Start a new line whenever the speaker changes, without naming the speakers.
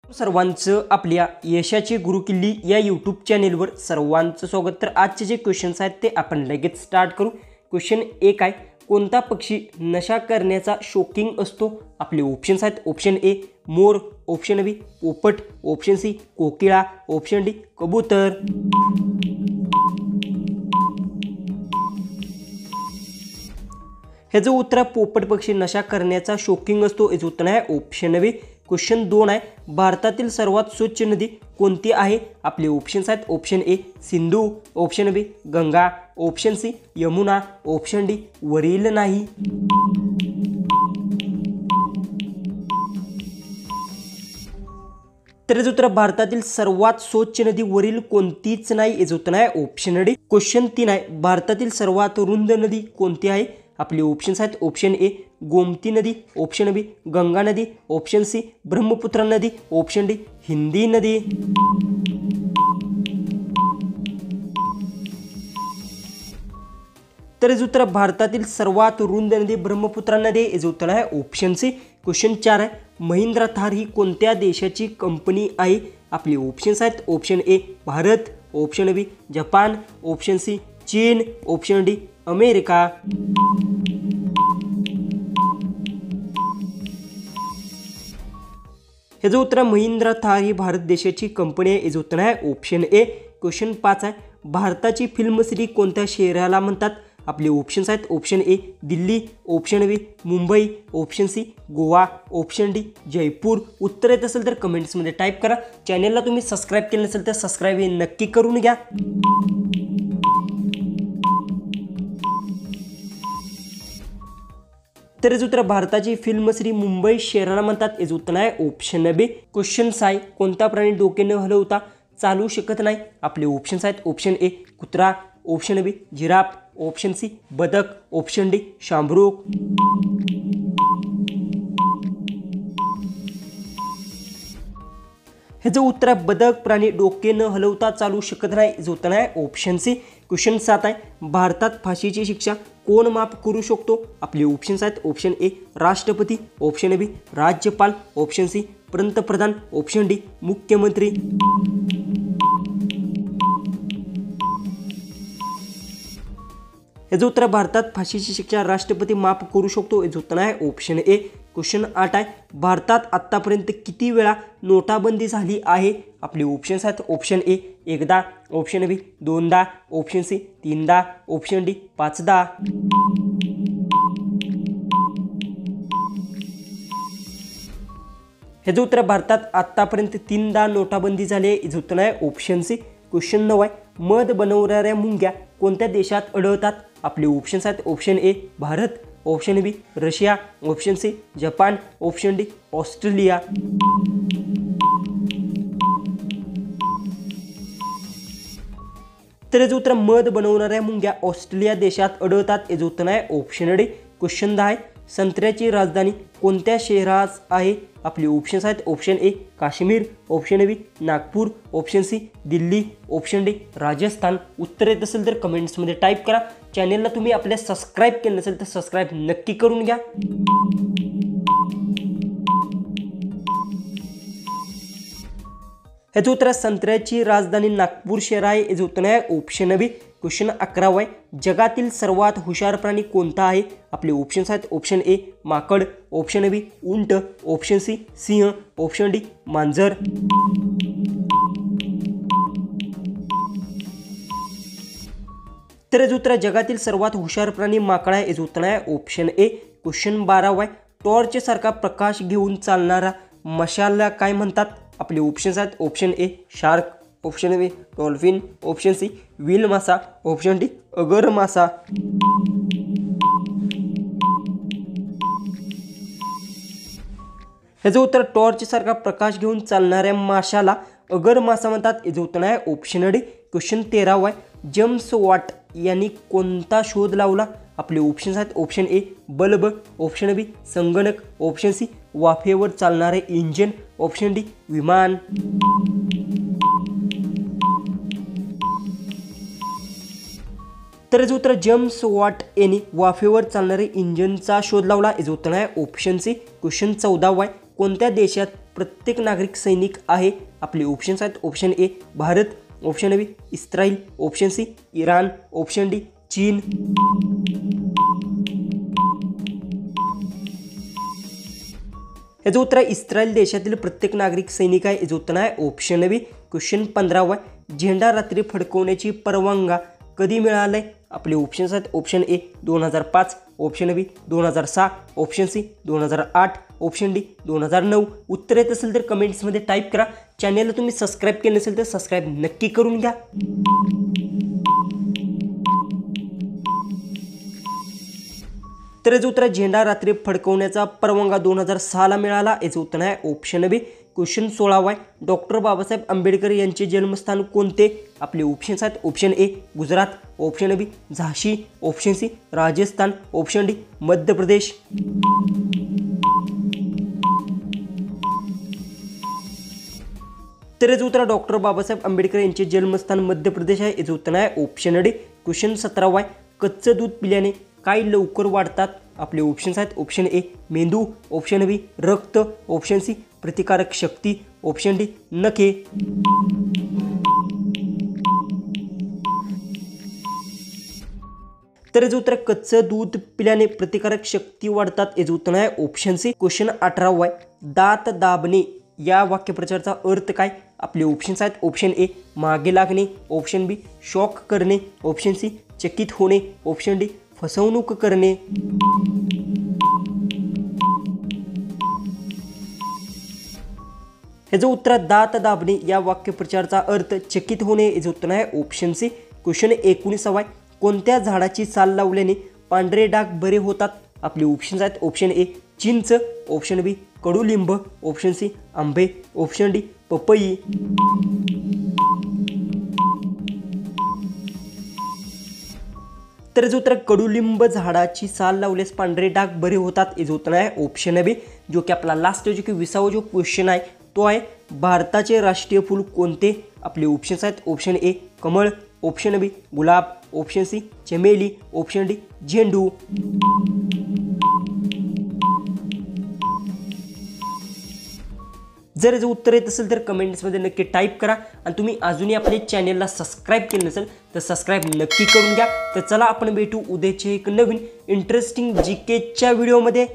सर्वांचं आपल्या यशाची गुरुकिल्ली या यूट्यूब चॅनेलवर सर्वांचं स्वागत। तर आजचे जे क्वेश्चन्स आहेत ते आपण लगेच स्टार्ट करू। क्वेश्चन 1 आहे, कोणता पक्षी नशा करण्याचा शौकीन असतो? आपले ऑप्शन्स आहेत, ऑप्शन ए मोर, ऑप्शन बी पोपट, ऑप्शन सी कोकिळा, ऑप्शन डी कबूतर। हे जो उत्तर पोपट पक्षी नशा करण्याचा शौकीन असतो याचं उत्तर आहे ऑप्शन बी। क्वेश्चन 2 आहे, भारतातील सर्वात स्वच्छ नदी कोणती आहे? आपले ऑप्शन्स आहेत, option A Sindhu, option B Ganga, option C Yamuna, option D वरील नाही। तर याचं उत्तर भारतातील सर्वात स्वच्छ नदी वरील कोणतीच नाही याचं उत्तर आहे ऑप्शन डी। क्वेश्चन 3 आहे, भारतातील सर्वात रुंद नदी कोणती आहे? आपले ऑप्शन्स आहेत, ऑप्शन ए गोमती नदी, ऑप्शन बी गंगा नदी, ऑप्शन सी ब्रह्मपुत्र नदी, ऑप्शन डी हिंदी नदी। तर याचं उत्तर भारतातील सर्वात रुंद नदी ब्रह्मपुत्र नदी याचं उत्तर आहे ऑप्शन सी। क्वेश्चन 4 आहे, महिंद्रा थार ही कोणत्या देशाची कंपनी आहे? आपले ऑप्शन्स आहेत, option A Bharat, option B Japan, option C चीन, ऑप्शन डी अमेरिका। याचं उत्तर महिंद्रा थार ही भारत देशाची कंपनी आहे याचं उत्तर आहे ऑप्शन ए। क्वेश्चन 5 आहे, भारताची फिल्म सिटी कोणत्या शहराला म्हणतात? आपले ऑप्शन्स आहेत, option A Delhi, option B Mumbai, option C Goa, option D Jaipur. उत्तर येत असेल तर कमेंट्समध्ये टाईप करा। चॅनेलला तुम्ही सबस्क्राईब केलं नसेल तर सबस्क्राईब हे नक्की करून घ्या। तर याचं उत्तर भारताची फिल्म सिटी मुंबई शहराला म्हणतात याचं उत्तर आहे ऑप्शन बी। क्वेश्चन 6 आहे, कोणता प्राणी डोके न हलवता चालू शकत नाही? आपले ऑप्शन्स आहेत, ऑप्शन ए कुत्रा, ऑप्शन बी जिराफ, ऑप्शन सी बदक, ऑप्शन डी शांभरूक। ह्याचं उत्तर आहे बदक प्राणी डोके न हलवता चालू शकत नाही याचं उत्तर आहे ऑप्शन सी। क्वेश्चन 7 आहे, भारतात फाशीची शिक्षा कोण माफ करू शकतो? आपले ऑप्शन्स आहेत, ऑप्शन ए राष्ट्रपती, ऑप्शन बी राज्यपाल, ऑप्शन सी पंतप्रधान, ऑप्शन डी मुख्यमंत्री। याचं उत्तर भारतात फाशीची शिक्षा राष्ट्रपती माफ करू शकतो याचं उत्तर आहे ऑप्शन ए। क्वेश्चन 8 आहे, भारतात आतापर्यंत किती वेळा नोटाबंदी झाली आहे? आपले ऑप्शन्स आहेत, ऑप्शन ए एकदा, ऑप्शन बी दोनदा, ऑप्शन सी तीनदा, ऑप्शन डी पाचदा। याचं उत्तर भारतात आतापर्यंत 3दा नोटाबंदी झाली आहे याचं उत्तर आहे ऑप्शन सी। क्वेश्चन 9 आहे, मध बनवणाऱ्या मुंग्या कोणत्या देशात आढळतात? आपले ऑप्शन्स आहेत, option A Bharat, option B Russia, option C Japan, option D Australia. तर याचं उत्तर मध बनवणाऱ्या मुंग्या ऑस्ट्रेलिया देशात आढळतात याचं उत्तर आहे ऑप्शन डी। क्वेश्चन 10 आहे, संत्र्याची राजधानी कोणत्या शहरात आहे? आपले ऑप्शन्स आहेत, option A Kashmir, option B Nagpur, option C Delhi, option D Rajasthan. उत्तर येत असेल तर कमेंट्समध्ये टाईप करा। चॅनेलला तुम्ही आपल्या सबस्क्राईब केलं नसेल तर सबस्क्राईब नक्की करून घ्या। याचं उत्तर संत्र्याची राजधानी नागपूर शहर आहे याचं उत्तर आहे ऑप्शन बी। क्वेश्चन 11 आहे, जगातील सर्वात हुशार प्राणी कोणता आहे? आपले ऑप्शन्स आहेत, ऑप्शन ए माकड, ऑप्शन बी उंट, ऑप्शन सी सिंह, ऑप्शन डी मांजर। तर याचं उत्तर जगातील सर्वात हुशार प्राणी माकड आहे याचं उत्तर आहे ऑप्शन ए। क्वेश्चन 12 आहे, टॉर्च सारखा प्रकाश घेऊन चालणारा मशाला काय म्हणतात? आपले ऑप्शन्स आहेत, option A shark, option B dolphin, option C whale मासा, ऑप्शन डी अगर मासा। याचं उत्तर टॉर्च सारखा प्रकाश घेऊन चालणाऱ्या माशाला अगर मासा म्हणतात याचं उत्तर आहे ऑप्शन डी। क्वेश्चन 13 आहे, जेम्स वॉट यांनी कोणता शोध लावला? आपले ऑप्शन्स आहेत, ऑप्शन ए बल्ब, ऑप्शन बी संगणक, ऑप्शन सी वाफेवर चालणारे इंजिन, ऑप्शन डी विमान। तर याचं उत्तर जेम्स वॉट यांनी वाफेवर चालणारे इंजिनचा शोध लावला याचं उत्तर आहे ऑप्शन सी। क्वेश्चन 14 आहे, कोणत्या देशात प्रत्येक नागरिक सैनिक आहे? आपले ऑप्शन्स आहेत option A Bharat, option B Israel, option C Iran, option D चीन. याचं उत्तर आहे इस्रायल देशातील प्रत्येक नागरिक सैनिक आहे. याचं उत्तर आहे ऑप्शन बी. क्वेश्चन 15 झेंडा रात्री फडकवण्याची परवानगी कधी मिळाले? आपले ऑप्शन्स आहेत option A 2005, option B 2006, option C 2008, option D 2009. उत्तर येत असेल तर कमेंट्समध्ये टाईप करा. चॅनलला तुम्ही सबस्क्राईब केलं नसेल तर सबस्क्राईब नक्की करून घ्या. तर याचं उत्तर झेंडा रात्री फडकवण्याचा परवानगी 2006ला मिळाला. याचं उत्तर आहे option B. Question 16 doctor Babasaheb Ambedkar यांचे जन्मस्थान कोणते? आपले ऑप्शन्स आहेत option A Gujarat, option B झाशी, option C Rajasthan, option D Madhya Pradesh. तर याचं उत्तर डॉक्टर बाबासाहेब आंबेडकर यांचे जन्मस्थान मध्य प्रदेश आहे. याचं उत्तर आहे ऑप्शन डी. क्वेश्चन 17 कच्चं दूध पिल्याने काय लवकर वाढतात? आपले ऑप्शन्स आहेत ऑप्शन ए मेंदू, ऑप्शन बी रक्त, ऑप्शन सी प्रतिकारक शक्ती, ऑप्शन डी नखे. तर याचं उत्तर कच्चं दूध पिल्याने प्रतिकारक शक्ती वाढतात. याचं उत्तर आहे ऑप्शन सी. क्वेश्चन 18 दात दाबणे या वाक्यप्रचाराचा अर्थ काय? आपले ऑप्शन्स आहेत ऑप्शन ए मागे लागणे, ऑप्शन बी शॉक करणे, ऑप्शन सी चकित होणे, ऑप्शन डी फसवणूक करणे. याचं उत्तर दात दाबणे या वाक्यप्रचाराचा अर्थ चकित होणे. याचं उत्तर आहे ऑप्शन सी. क्वेश्चन 19 कोणत्या झाडाची साल लावल्याने पांढरे डाग बरे होतात? आपले ऑप्शन्स आहेत ऑप्शन ए चिंच, ऑप्शन बी कडुलिंब, ऑप्शन सी आंबे, ऑप्शन डी पपई. तर याचं उत्तर कडुलिंब झाडाची साल लावल्यास पांढरे डाग बरे होतात. याचं उत्तर आहे ऑप्शन बी. जो की आपला लास्ट जो की 20वा जो क्वेश्चन आहे तो आहे भारताचे राष्ट्रीय फूल कोणते? आपले ऑप्शन्स आहेत ऑप्शन ए कमळ, ऑप्शन बी गुलाब, ऑप्शन सी चमेली, ऑप्शन डी झेंडू. जर याचं उत्तर येत असेल तर कमेंट्समध्ये नक्की टाईप करा. आणि तुम्ही अजूनही आपल्या चॅनलला सबस्क्राईब केलं नसेल तर सबस्क्राईब नक्की करून घ्या. तर चला आपण भेटू उद्याचे एक नवीन इंटरेस्टिंग जीकेच्या व्हिडिओमध्ये.